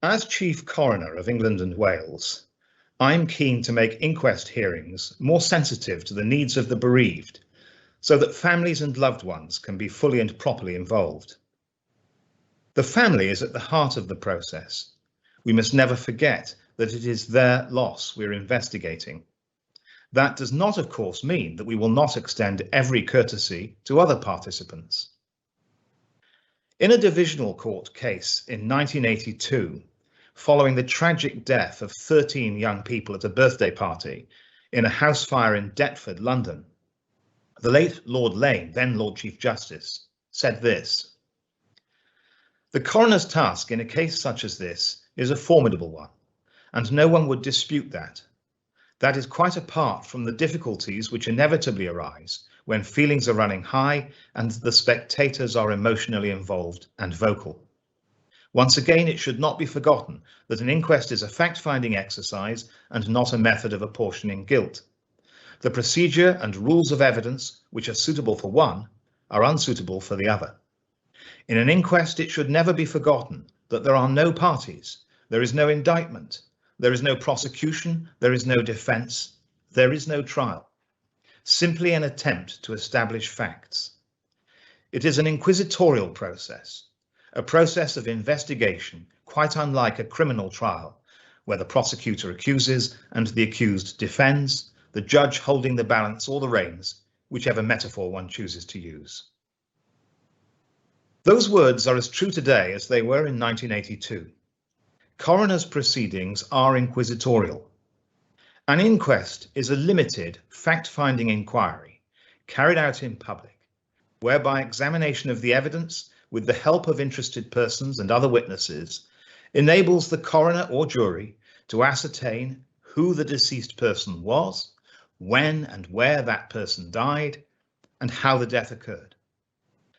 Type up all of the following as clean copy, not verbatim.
As Chief Coroner of England and Wales, I'm keen to make inquest hearings more sensitive to the needs of the bereaved, so that families and loved ones can be fully and properly involved. The family is at the heart of the process. We must never forget that it is their loss we're investigating. That does not, of course, mean that we will not extend every courtesy to other participants. In a divisional court case in 1982, following the tragic death of 13 young people at a birthday party in a house fire in Deptford, London, the late Lord Lane, then Lord Chief Justice, said this: "The coroner's task in a case such as this is a formidable one, and no one would dispute that. That is quite apart from the difficulties which inevitably arise when feelings are running high and the spectators are emotionally involved and vocal. Once again, it should not be forgotten that an inquest is a fact-finding exercise and not a method of apportioning guilt. The procedure and rules of evidence which are suitable for one are unsuitable for the other. In an inquest, it should never be forgotten that there are no parties, there is no indictment, there is no prosecution, there is no defence, there is no trial. Simply an attempt to establish facts. It is an inquisitorial process, a process of investigation quite unlike a criminal trial, where the prosecutor accuses and the accused defends, the judge holding the balance or the reins, whichever metaphor one chooses to use." Those words are as true today as they were in 1982. Coroner's proceedings are inquisitorial. An inquest is a limited, fact-finding inquiry carried out in public, whereby examination of the evidence with the help of interested persons and other witnesses enables the coroner or jury to ascertain who the deceased person was, when and where that person died, and how the death occurred,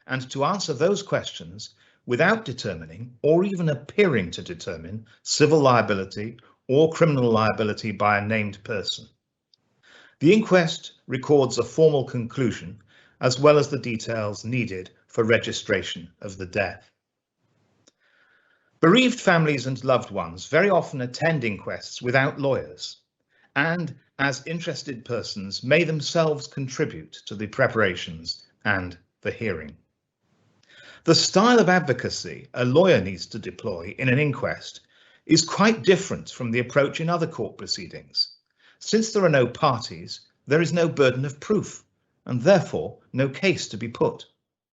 and to answer those questions without determining or even appearing to determine civil liability or criminal liability by a named person. The inquest records a formal conclusion as well as the details needed for registration of the death. Bereaved families and loved ones very often attend inquests without lawyers, and as interested persons may themselves contribute to the preparations and the hearing. The style of advocacy a lawyer needs to deploy in an inquest is quite different from the approach in other court proceedings. Since there are no parties, there is no burden of proof, and therefore no case to be put.